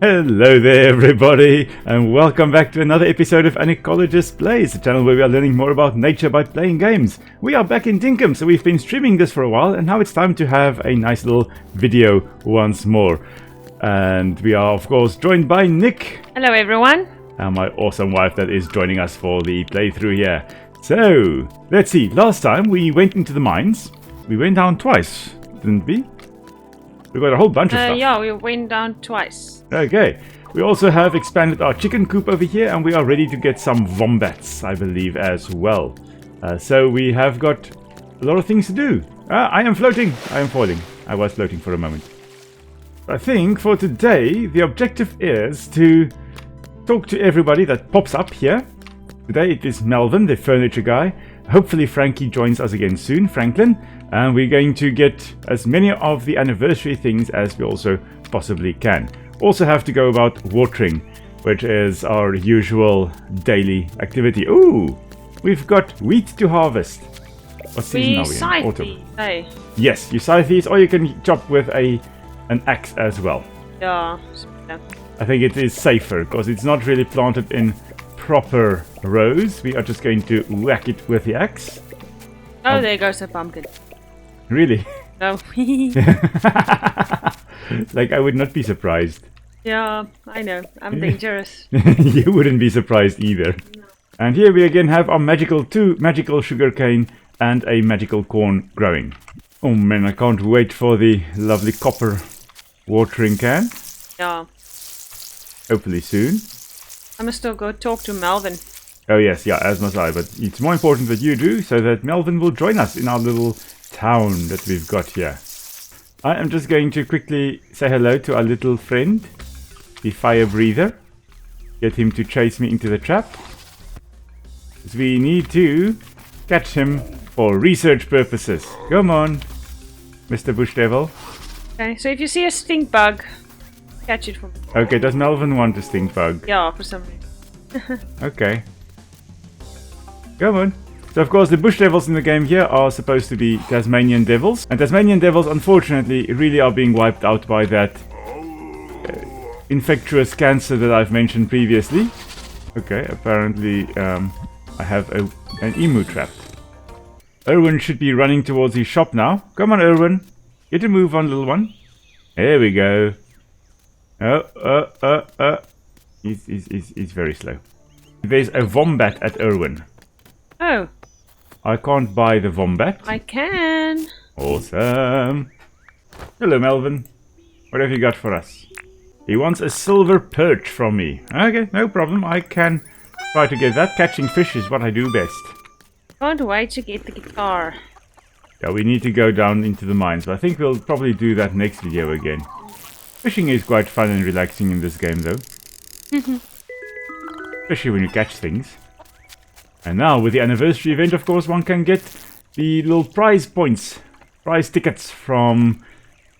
Hello there everybody, and welcome back to another episode of An Ecologist Plays, the channel where we are learning more about nature by playing games. We are back in Dinkum, so we've been streaming this for a while, and now it's time to have a nice little video once more. And we are of course joined by Nick. Hello everyone. And my awesome wife that is joining us for the playthrough here. So, let's see, last time we went into the mines. We went down twice, didn't we? We got a whole bunch of stuff. Yeah, we went down twice. Okay. We also have expanded our chicken coop over here, and we are ready to get some wombats, I believe, as well. So we have got a lot of things to do. I am floating. I am falling. I was floating for a moment. I think for today, the objective is to talk to everybody that pops up here. Today it is Melvin, the furniture guy. Hopefully Frankie joins us again soon, Franklin. And we're going to get as many of the anniversary things as we also possibly can. Also have to go about watering, which is our usual daily activity. Ooh, we've got wheat to harvest. What season are we in? Autumn. Hey. Yes, you scythe these, or you can chop with an axe as well. Yeah. I think it is safer because it's not really planted in proper rows. We are just going to whack it with the axe. Oh, there goes the pumpkin. Really? No. Like, I would not be surprised. Yeah, I know. I'm dangerous. You wouldn't be surprised either. No. And here we again have our two magical sugarcane and a magical corn growing. Oh man, I can't wait for the lovely copper watering can. Yeah. Hopefully soon. I must still go talk to Melvin. Oh yes, yeah, as must I. But it's more important that you do, so that Melvin will join us in our little town that we've got here. I am just going to quickly say hello to our little friend, the fire breather. Get him to chase me into the trap. Because we need to catch him for research purposes. Come on, Mr. Bush Devil. Okay, so if you see a stink bug, catch it for me. Okay, does Melvin want a stink bug? Yeah, for some reason. Okay. Come on. So of course the bush devils in the game here are supposed to be Tasmanian devils. And Tasmanian devils unfortunately really are being wiped out by that infectious cancer that I've mentioned previously. Okay, apparently I have an emu trapped. Erwin should be running towards his shop now. Come on Erwin. Get a move on, little one. There we go. He's very slow. There's a wombat at Erwin. Oh. I can't buy the wombat. I can. Awesome. Hello, Melvin. What have you got for us? He wants a silver perch from me. Okay, no problem. I can try to get that. Catching fish is what I do best. Can't wait to get the guitar. Yeah, we need to go down into the mines, but I think we'll probably do that next video again. Fishing is quite fun and relaxing in this game, though. Especially when you catch things. And now, with the anniversary event, of course, one can get the little prize tickets from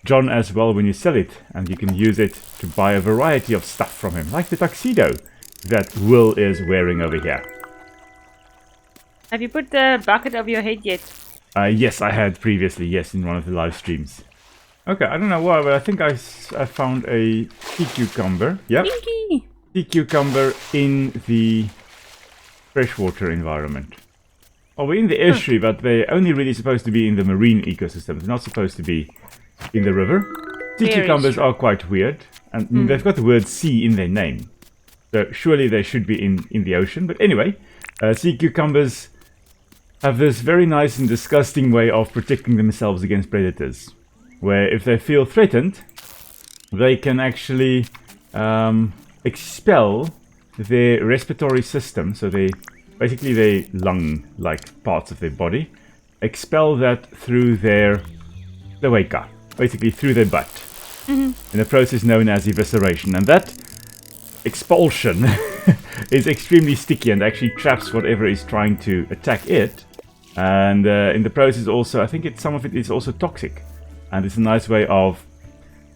John as well when you sell it. And you can use it to buy a variety of stuff from him, like the tuxedo that Will is wearing over here. Have you put the bucket over your head yet? Yes, I had previously, yes, in one of the live streams. Okay, I don't know why, but I think I found a sea cucumber. Yep. Pinky. Sea cucumber in the freshwater environment. Oh, we're in the estuary, but they're only really supposed to be in the marine ecosystem. They're not supposed to be in the river. Sea cucumbers are quite weird, and they've got the word sea in their name. So surely they should be in the ocean. But anyway, sea cucumbers have this very nice and disgusting way of protecting themselves against predators. Where if they feel threatened, they can actually expel their respiratory system, so they basically their lung-like parts of their body, expel that through their cloaca, basically through their butt, in a process known as evisceration. And that expulsion is extremely sticky and actually traps whatever is trying to attack it. And in the process also, I think some of it is also toxic. And it's a nice way of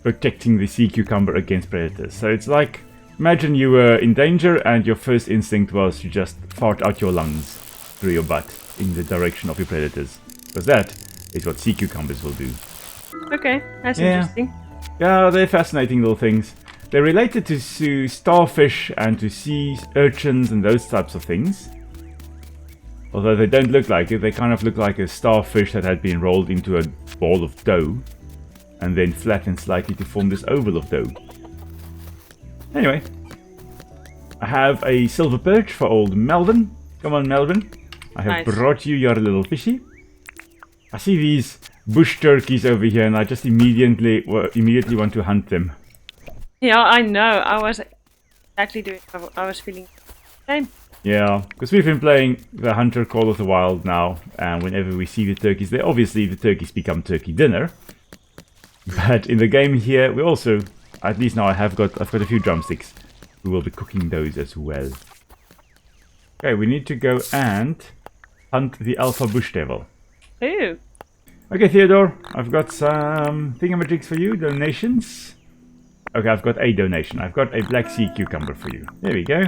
protecting the sea cucumber against predators. So it's like, imagine you were in danger and your first instinct was to just fart out your lungs through your butt in the direction of your predators. Because that is what sea cucumbers will do. Okay, that's interesting. Yeah, they're fascinating little things. they're related to starfish and to sea urchins and those types of things. Although they don't look like it, they kind of look like a starfish that had been rolled into a ball of dough and then flattened slightly to form this oval of dough. Anyway, I have a silver perch for old Melvin. Come on, Melvin. I have brought you your little fishy. I see these bush turkeys over here and I just immediately want to hunt them. Yeah, I know. I was exactly doing. I was feeling the same. Yeah, because we've been playing the Hunter Call of the Wild now, and whenever we see the turkeys, obviously the turkeys become turkey dinner. But in the game here, we also, at least now I've got a few drumsticks. We will be cooking those as well. Okay, we need to go and hunt the alpha bush devil. Ooh. Okay, Theodore, I've got some thingamajigs for you, donations. Okay, I've got a donation. I've got a black sea cucumber for you. There we go.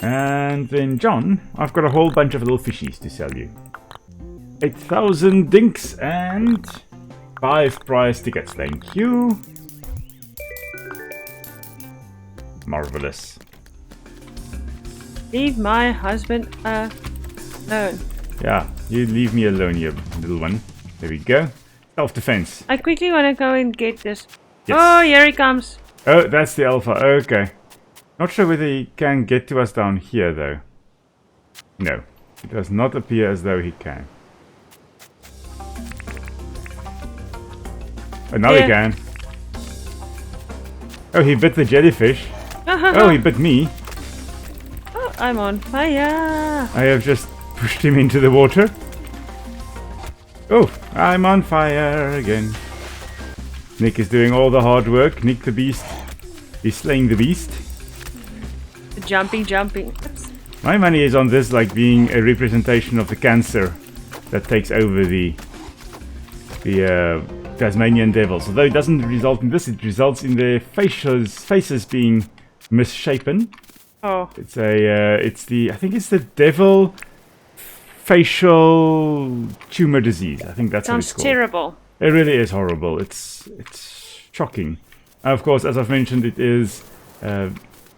And then John, I've got a whole bunch of little fishies to sell you. 8,000 dinks and 5 prize tickets. Thank you. Marvelous. Leave my husband alone. Yeah, you leave me alone, you little one. There we go. Self-defense. I quickly want to go and get this. Yes. Oh, here he comes. Oh, that's the alpha. Okay. Not sure whether he can get to us down here, though. No, it does not appear as though he can. Oh, now he can. Oh, he bit the jellyfish. Oh, he bit me. Oh, I'm on fire. I have just pushed him into the water. Oh, I'm on fire again. Nic is doing all the hard work. Nic the beast is slaying the beast. Jumping. My money is on this like being a representation of the cancer that takes over the Tasmanian devils. Although it doesn't result in this, it results in their faces being misshapen. Oh. I think it's the devil facial tumor disease. I think that's what it's called. Sounds terrible. It really is horrible. It's shocking. And of course, as I've mentioned, it is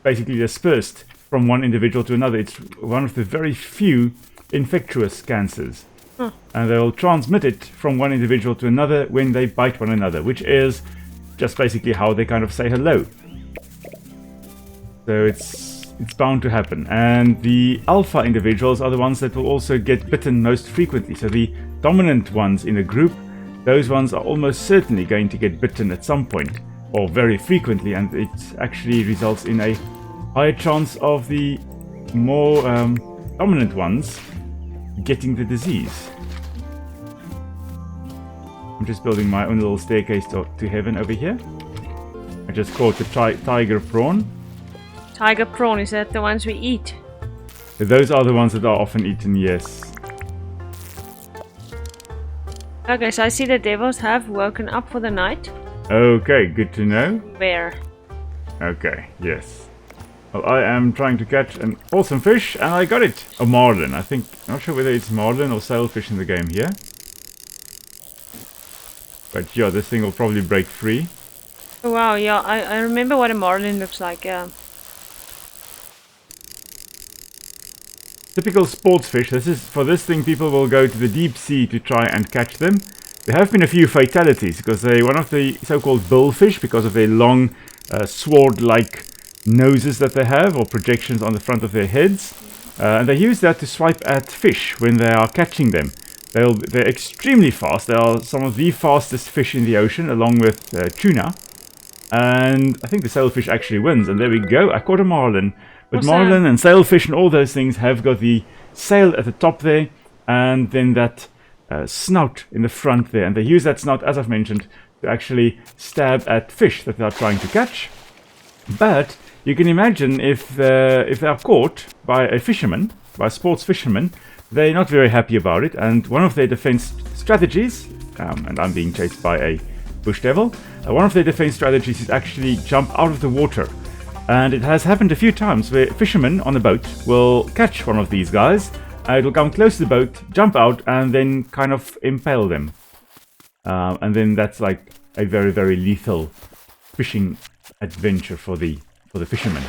basically dispersed from one individual to another. It's one of the very few infectious cancers. And they'll transmit it from one individual to another when they bite one another, which is just basically how they kind of say hello. So it's bound to happen. And the alpha individuals are the ones that will also get bitten most frequently. So the dominant ones in a group, those ones are almost certainly going to get bitten at some point, or very frequently, and it actually results in a higher chance of the more dominant ones getting the disease. I'm just building my own little staircase to heaven over here. I just caught the tiger prawn. Tiger prawn, is that the ones we eat? Those are the ones that are often eaten, yes. Okay, so I see the devils have woken up for the night. Okay, good to know. Where? Okay, yes. Well, I am trying to catch an awesome fish, and I got it! A marlin, I think. I'm not sure whether it's marlin or sailfish in the game here. But yeah, this thing will probably break free. Oh, wow, yeah, I remember what a marlin looks like, yeah. Typical sports fish. For this thing, people will go to the deep sea to try and catch them. There have been a few fatalities because they're one of the so-called bullfish because of their long sword-like noses that they have, or projections on the front of their heads. And they use that to swipe at fish when they are catching them. They're extremely fast. They are some of the fastest fish in the ocean, along with tuna. And I think the sailfish actually wins. And there we go. I caught a marlin. But marlin and sailfish and all those things have got the sail at the top there, and then that snout in the front there. And they use that snout, as I've mentioned, to actually stab at fish that they are trying to catch. But you can imagine if they are caught by a fisherman, by a sports fisherman, they're not very happy about it. And one of their defense strategies, and I'm being chased by a bush devil, one of their defense strategies is actually jump out of the water. And it has happened a few times where fishermen on a boat will catch one of these guys. It will come close to the boat, jump out, and then kind of impale them. And then that's like a very, very lethal fishing adventure for the fishermen.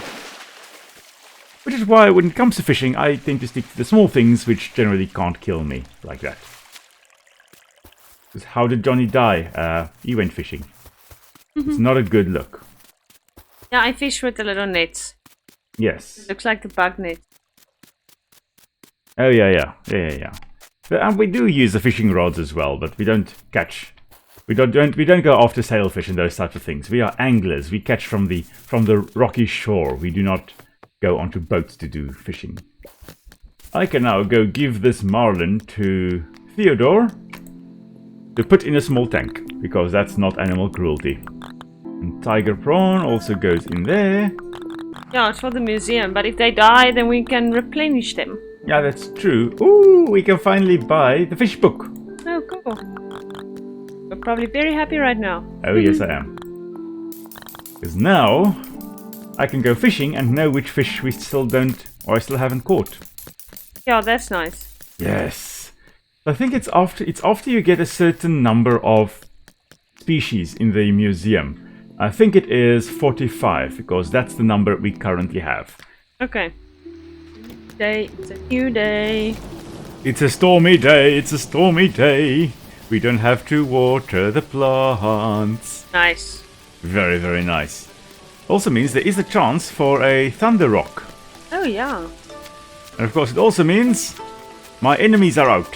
Which is why when it comes to fishing, I tend to stick to the small things which generally can't kill me like that. Because how did Johnny die? He went fishing. It's not a good look. Yeah, I fish with the little nets. Yes. It looks like the bug net. Oh yeah. And we do use the fishing rods as well, but we don't catch. We don't go after sailfish and those types of things. We are anglers. We catch from the rocky shore. We do not go onto boats to do fishing. I can now go give this marlin to Theodore to put in a small tank, because that's not animal cruelty. And tiger prawn also goes in there. Yeah, it's for the museum, but if they die, then we can replenish them. Yeah, that's true. Ooh, we can finally buy the fish book. Oh, cool. We're probably very happy right now. Oh, yes, I am. Because now I can go fishing and know which fish we still don't, or I still haven't caught. Yeah, that's nice. Yes. I think it's after you get a certain number of species in the museum. I think it is 45, because that's the number we currently have. Okay. It's a new day. It's a stormy day, it's a stormy day. We don't have to water the plants. Nice. Very, very nice. Also means there is a chance for a thunder rock. Oh, yeah. And of course it also means my enemies are out.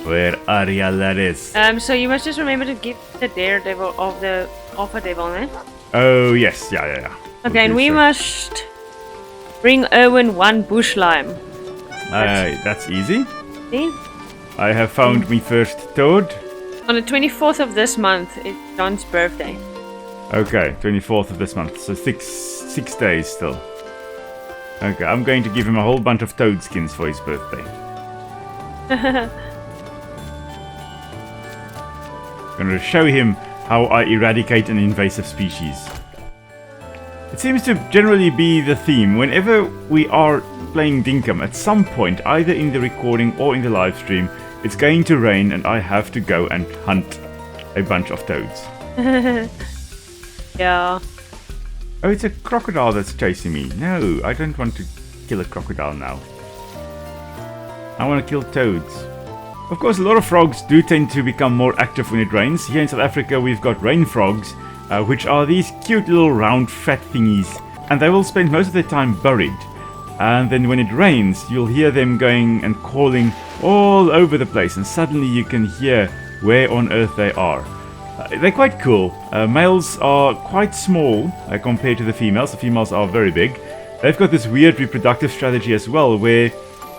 Where Ariella is. So you must just remember to give the daredevil of the Alpha Devil, eh? Oh, yes. Yeah. Okay, and we must bring Erwin 1 bush lime. That's easy. See? I have found me first toad. On the 24th of this month is John's birthday. Okay, 24th of this month. So six days still. Okay, I'm going to give him a whole bunch of toad skins for his birthday. I'm going to show him how I eradicate an invasive species. It seems to generally be the theme whenever we are playing Dinkum. At some point, either in the recording or in the live stream, it's going to rain and I have to go and hunt a bunch of toads. Yeah. Oh, it's a crocodile that's chasing me. No, I don't want to kill a crocodile now. I want to kill toads. Of course, a lot of frogs do tend to become more active when it rains. Here in South Africa, we've got rain frogs, which are these cute little round fat thingies. And they will spend most of their time buried. And then when it rains, you'll hear them going and calling all over the place. And suddenly you can hear where on earth they are. They're quite cool. Males are quite small compared to the females. The females are very big. They've got this weird reproductive strategy as well, where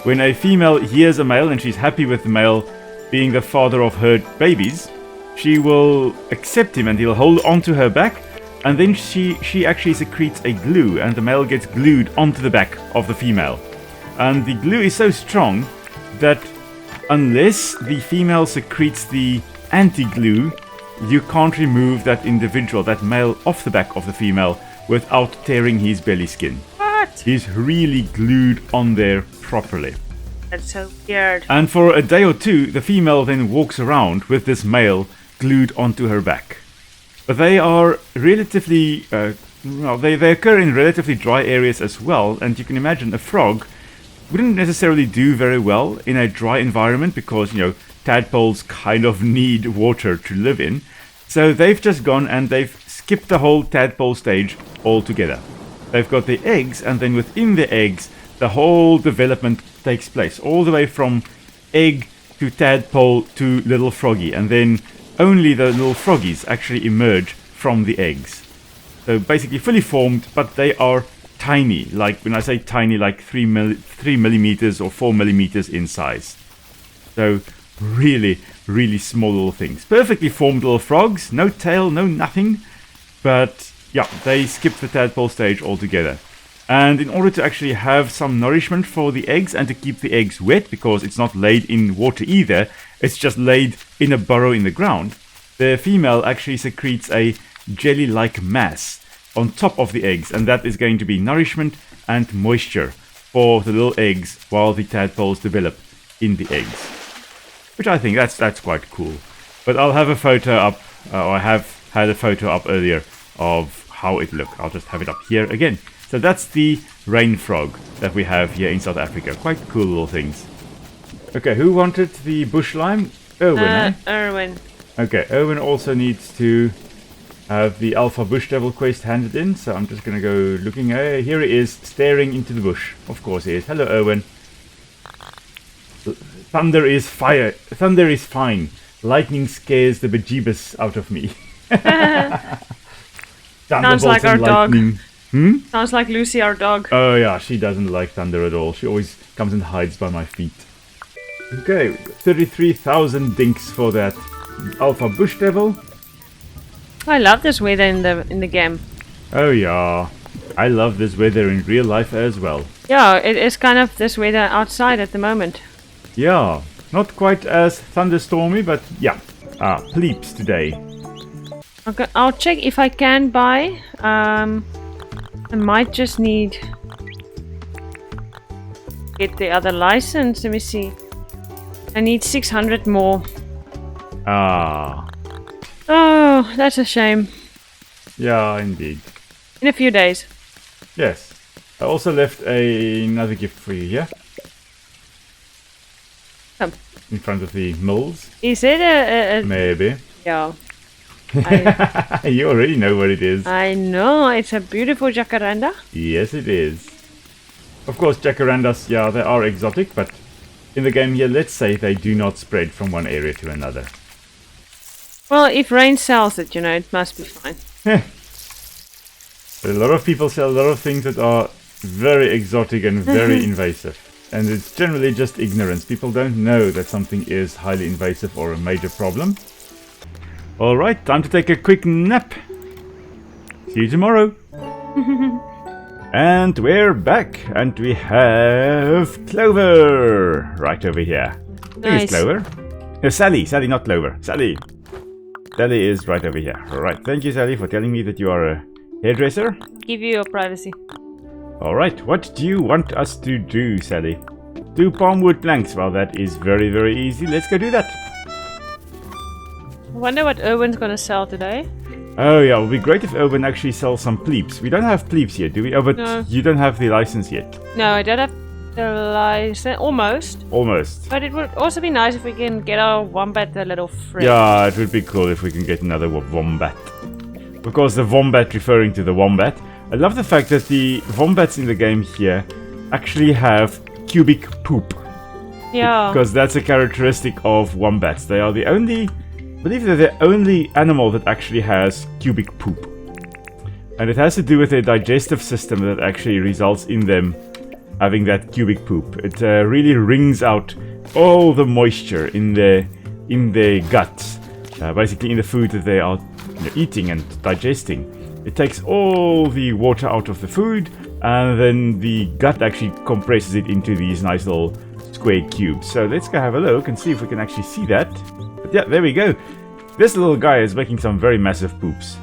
when a female hears a male and she's happy with the male being the father of her babies, she will accept him and he'll hold onto her back, and then she actually secretes a glue, and the male gets glued onto the back of the female. And the glue is so strong that unless the female secretes the anti-glue, you can't remove that individual, that male, off the back of the female without tearing his belly skin. What? He's really glued on there properly. That's so weird. And for a day or two, the female then walks around with this male glued onto her back. But they are relatively, they occur in relatively dry areas as well, and you can imagine a frog wouldn't necessarily do very well in a dry environment because, tadpoles kind of need water to live in. So they've just gone and they've skipped the whole tadpole stage altogether. They've got the eggs, and then within the eggs, the whole development takes place, all the way from egg to tadpole to little froggy, and then only the little froggies actually emerge from the eggs. So basically fully formed, but they are tiny. Like when I say tiny, like 3 millimeters or 4 millimeters in size. So really, really small little things. Perfectly formed little frogs, no tail, no nothing. But yeah, they skip the tadpole stage altogether. And in order to actually have some nourishment for the eggs and to keep the eggs wet, because it's not laid in water either, it's just laid in a burrow in the ground, the female actually secretes a jelly-like mass on top of the eggs, and that is going to be nourishment and moisture for the little eggs while the tadpoles develop in the eggs. Which I think that's quite cool. But I'll have a photo up, or I have had a photo up earlier of how it looked. I'll just have it up here again. So that's the rain frog that we have here in South Africa. Quite cool little things. Okay, who wanted the bush lime? Erwin, eh? Erwin. Okay, Erwin also needs to have the Alpha Bush Devil quest handed in, so I'm just gonna go looking. Here he is, staring into the bush. Of course he is. Hello, Erwin. Thunder is fire. Thunder is fine. Lightning scares the bejeebus out of me. Sounds like our lightning. dog. Sounds like Lucy, our dog. Oh yeah, she doesn't like thunder at all. She always comes and hides by my feet. Okay, 33,000 dinks for that Alpha Bush Devil. I love this weather in the game. Oh yeah, I love this weather in real life as well. Yeah, it is kind of this weather outside at the moment. Yeah, not quite as thunderstormy, but yeah, Pleeps today. Okay, I'll check if I can buy. I might just need get the other license. Let me see. I need 600 more. Ah. Oh, that's a shame. Yeah, indeed. In a few days. Yes. I also left another gift for you here. Come. In front of the mills. Is it a Maybe. Yeah. You already know what it is. I know. It's a beautiful jacaranda. Yes, it is. Of course, jacarandas, yeah, they are exotic, but in the game here, let's say they do not spread from one area to another. Well, if rain sells it, you know, it must be fine. But a lot of people sell a lot of things that are very exotic and very invasive. And it's generally just ignorance. People don't know that something is highly invasive or a major problem. Alright, time to take a quick nap. See you tomorrow. And we're back. And we have Clover right over here. Nice. Here's Clover. No, Sally. Sally, not Clover. Sally. Sally is right over here. Alright, thank you, Sally, for telling me that you are a hairdresser. Give you your privacy. Alright, what do you want us to do, Sally? Do palm wood planks. Well, that is very, very easy. Let's go do that. I wonder what Erwin's gonna sell today. Oh yeah, it would be great if Erwin actually sells some Pleeps. We don't have Pleeps yet, do we? Oh, but No. you don't have the license yet. No, I don't have the license. Almost. Almost. But it would also be nice if we can get our wombat a little friend. Yeah, it would be cool if we can get another wombat. Of course, the wombat referring to the wombat. I love the fact that the wombats in the game here actually have cubic poop. Yeah. Because that's a characteristic of wombats. They are the only... I believe they're the only animal that actually has cubic poop. And it has to do with their digestive system that actually results in them having that cubic poop. It really wrings out all the moisture in their guts. Basically in the food that they are eating and digesting. It takes all the water out of the food, and then the gut actually compresses it into these nice little square cubes. So let's go have a look and see if we can actually see that. But yeah, there we go. This little guy is making some very massive poops.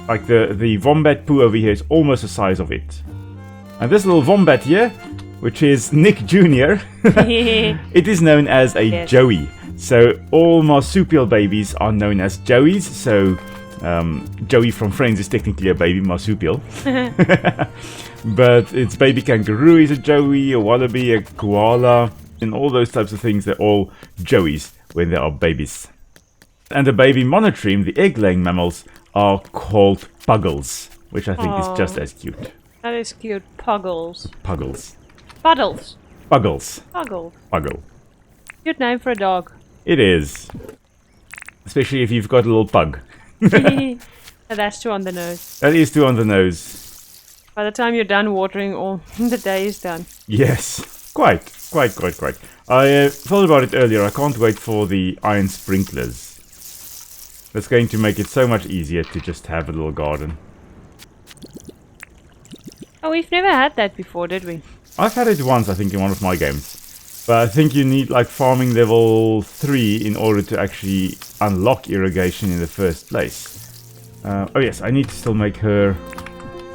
Like the wombat poo over here is almost the size of it. And this little wombat here, which is Nic Jr., it is known as a Joey. So all marsupial babies are known as Joeys. So Joey from Friends is technically a baby marsupial. But its baby kangaroo is a Joey, a wallaby, a koala, and all those types of things. They're all Joeys when they are babies. And the baby monotreme, the egg-laying mammals, are called puggles, which I think is just as cute. That is cute. Puggles. Puggles. Puddles. Puggles. Puggle. Puggle. Cute name for a dog. It is. Especially if you've got a little pug. That's too on the nose. That is too on the nose. By the time you're done watering, all the day is done. Yes. Quite. I thought about it earlier. I can't wait for the iron sprinklers. That's going to make it so much easier to just have a little garden. Oh, we've never had that before, did we? I've had it once, I think, in one of my games. But I think you need like farming level 3 in order to actually unlock irrigation in the first place. Oh yes, I need to still make her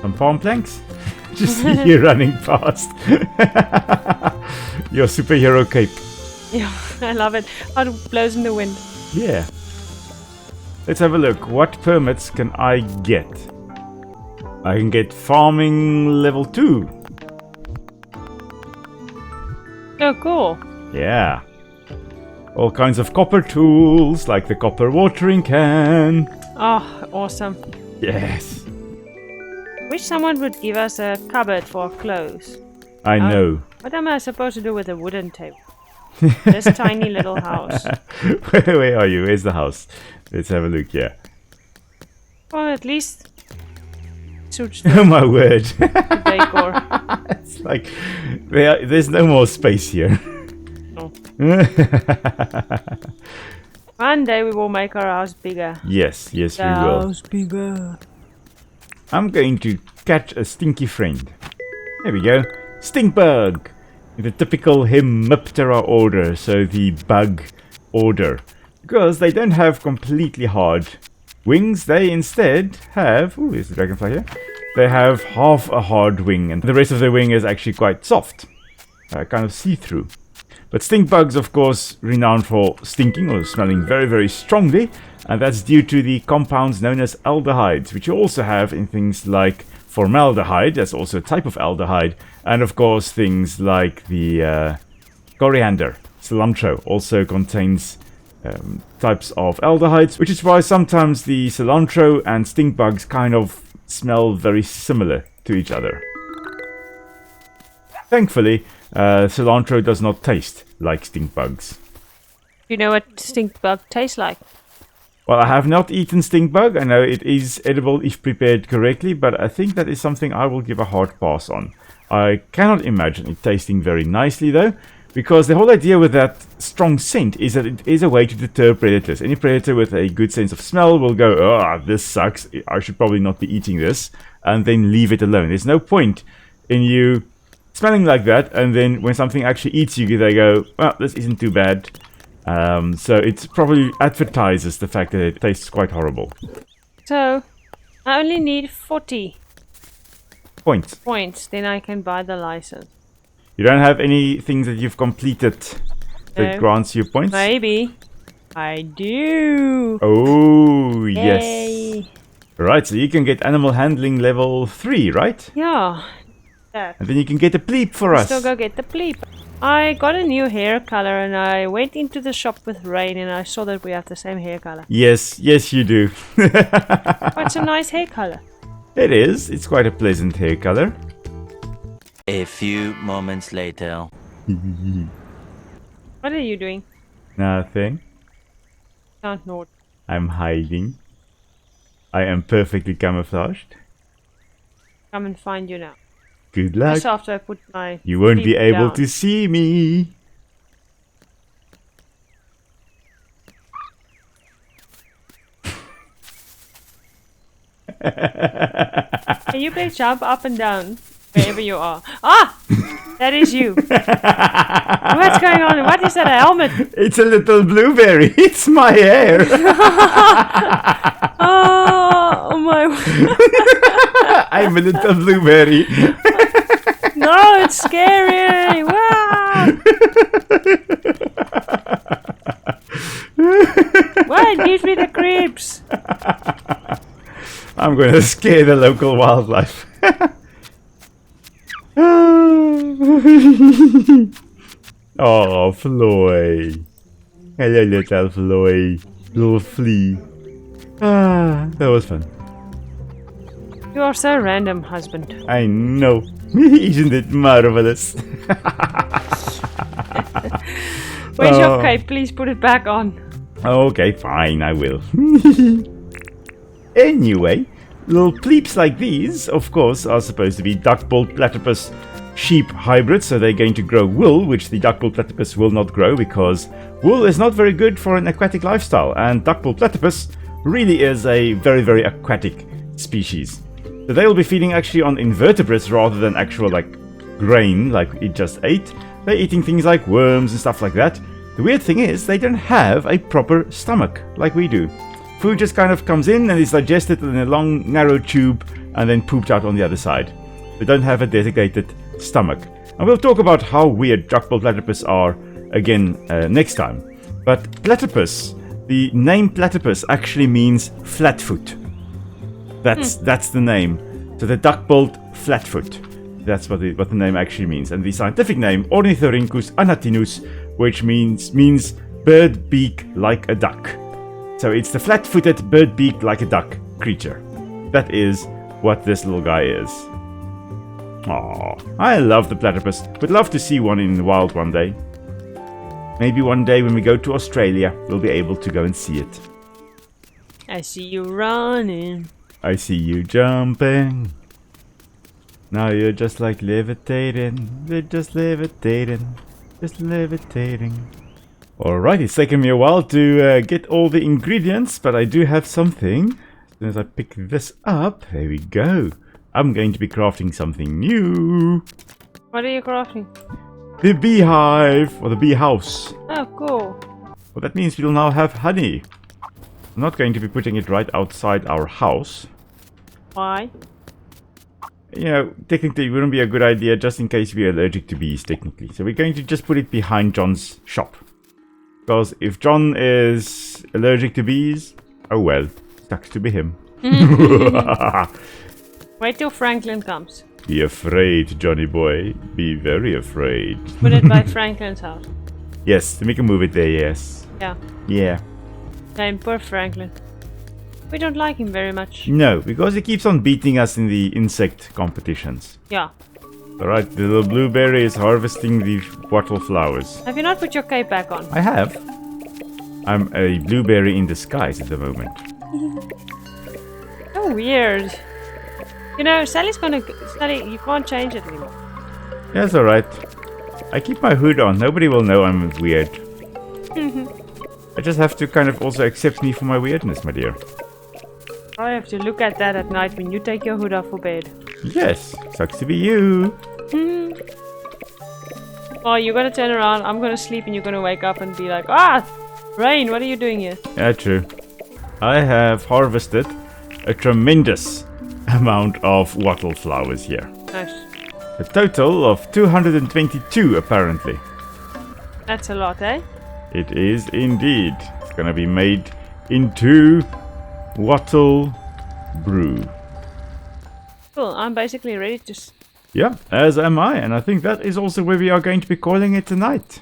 some palm planks. Just see you running past. Your superhero cape. Yeah, I love it. How it blows in the wind. Yeah. Let's have a look. What permits can I get? I can get farming level 2. Oh, cool. Yeah. All kinds of copper tools, like the copper watering can. Oh, awesome. Yes. Wish someone would give us a cupboard for clothes. I know. What am I supposed to do with a wooden table? This tiny little house. Where are you? Where's the house? Let's have a look here. Well, at least suits Oh my word. the decor. It's like there's no more space here. No. One day we will make our house bigger. Yes, we will. House bigger. I'm going to catch a stinky friend. There we go. Stinkbug! In the typical Hemiptera order, so the bug order. Because they don't have completely hard wings, they instead have... Ooh, there's the dragonfly here. They have half a hard wing, and the rest of the wing is actually quite soft. Kind of see-through. But stinkbugs, of course, renowned for stinking or smelling very, very strongly, and that's due to the compounds known as aldehydes, which you also have in things like formaldehyde, that's also a type of aldehyde, and of course things like the coriander, cilantro, also contains types of aldehydes, which is why sometimes the cilantro and stinkbugs kind of smell very similar to each other. Thankfully, cilantro does not taste like stinkbugs. Do you know what stink bug tastes like? Well, I have not eaten stinkbug. I know it is edible if prepared correctly, but I think that is something I will give a hard pass on. I cannot imagine it tasting very nicely though, because the whole idea with that strong scent is that it is a way to deter predators. Any predator with a good sense of smell will go, "Oh, this sucks, I should probably not be eating this," and then leave it alone. There's no point in you smelling like that, and then when something actually eats you, they go, "Well, this isn't too bad." So it probably advertises the fact that it tastes quite horrible. So, I only need 40 points. Then I can buy the license. You don't have any things that you've completed that grants you points? Maybe. I do. Oh, Yay. yes. Right, so you can get animal handling level 3, right? Yeah. That. And then you can get a Pleep for us. Still go get the Pleep. I got a new hair color and I went into the shop with Rain and I saw that we have the same hair color. Yes, you do. What's a nice hair color? It is. It's quite a pleasant hair color. A few moments later. What are you doing? Nothing. Can't know. I'm hiding. I am perfectly camouflaged. Come and find you now. Good luck. Just after I put my You won't be able down. to see me. Can you please jump up and down wherever you are? Ah! That is you. What's going on? What is that, a helmet? It's a little blueberry. It's my hair. Oh my... I'm a little blueberry. No, it's scary. Wow. Why? It gives me the creeps. I'm going to scare the local wildlife. Oh, Floy. Hello, little Floy. Little flea. Ah, that was fun. You are so random, husband. I know. Isn't it marvelous? Where's your cape? Please put it back on. Okay, fine, I will. Anyway, little pleeps like these, of course, are supposed to be duck-billed platypus sheep hybrids, so they're going to grow wool, which the duck-billed platypus will not grow because wool is not very good for an aquatic lifestyle, and duck-billed platypus really is a very, very aquatic species. So they'll be feeding actually on invertebrates rather than actual like grain like it just ate. They're eating things like worms and stuff like that. The weird thing is they don't have a proper stomach like we do. Food just kind of comes in and is digested in a long narrow tube and then pooped out on the other side. They don't have a designated stomach. And we'll talk about how weird duck-billed platypus are again next time. But platypus the name Platypus actually means flatfoot. That's the name. So the duck-billed flatfoot. That's what the name actually means. And the scientific name, Ornithorhynchus anatinus, which means bird beak like a duck. So it's the flat-footed bird beak like a duck creature. That is what this little guy is. Aww, I love the platypus. Would love to see one in the wild one day. Maybe one day when we go to Australia, we'll be able to go and see it. I see you running. I see you jumping. Now you're just like levitating. We're just levitating. Just levitating. Alright, it's taken me a while to get all the ingredients, but I do have something. As soon as I pick this up, there we go. I'm going to be crafting something new. What are you crafting? The beehive, or the bee house. Oh, cool. Well, that means we'll now have honey. I'm not going to be putting it right outside our house. Why? You know, technically it wouldn't be a good idea just in case we're allergic to bees, technically. So we're going to just put it behind John's shop. Because if John is allergic to bees, oh well, sucks to be him. Wait till Franklin comes. Be afraid, Johnny boy. Be very afraid. Put it by Franklin's house. Yes, we can move it there, yes. Yeah. Yeah. Same, poor Franklin. We don't like him very much. No, because he keeps on beating us in the insect competitions. Yeah. Alright, the little blueberry is harvesting the wattle flowers. Have you not put your cape back on? I have. I'm a blueberry in disguise at the moment. So weird. You know, Sally, you can't change it anymore. That's alright. I keep my hood on. Nobody will know I'm weird. I just have to kind of also accept me for my weirdness, my dear. I have to look at that at night when you take your hood off for bed. Yes, sucks to be you. Well, you're gonna turn around, I'm gonna sleep, and you're gonna wake up and be like, ah! Rain, what are you doing here? Yeah, true. I have harvested a tremendous amount of wattle flowers here. Nice. A total of 222 apparently. That's a lot, eh? It is indeed. It's gonna be made into wattle brew. Cool, I'm basically ready to... Yeah, as am I, and I think that is also where we are going to be calling it tonight.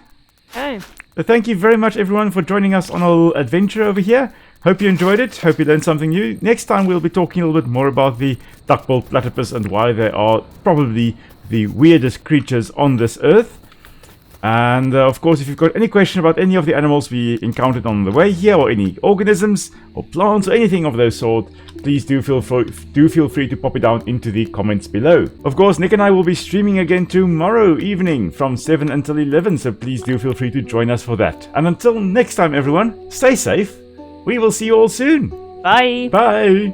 Okay. But thank you very much everyone for joining us on our little adventure over here. Hope you enjoyed it, hope you learned something new. Next time we'll be talking a little bit more about the duck-billed platypus and why they are probably the weirdest creatures on this earth. And of course, if you've got any question about any of the animals we encountered on the way here, or any organisms, or plants, or anything of those sort, please do feel free to pop it down into the comments below. Of course, Nick and I will be streaming again tomorrow evening from 7 until 11, so please do feel free to join us for that. And until next time, everyone, stay safe. We will see you all soon. Bye. Bye.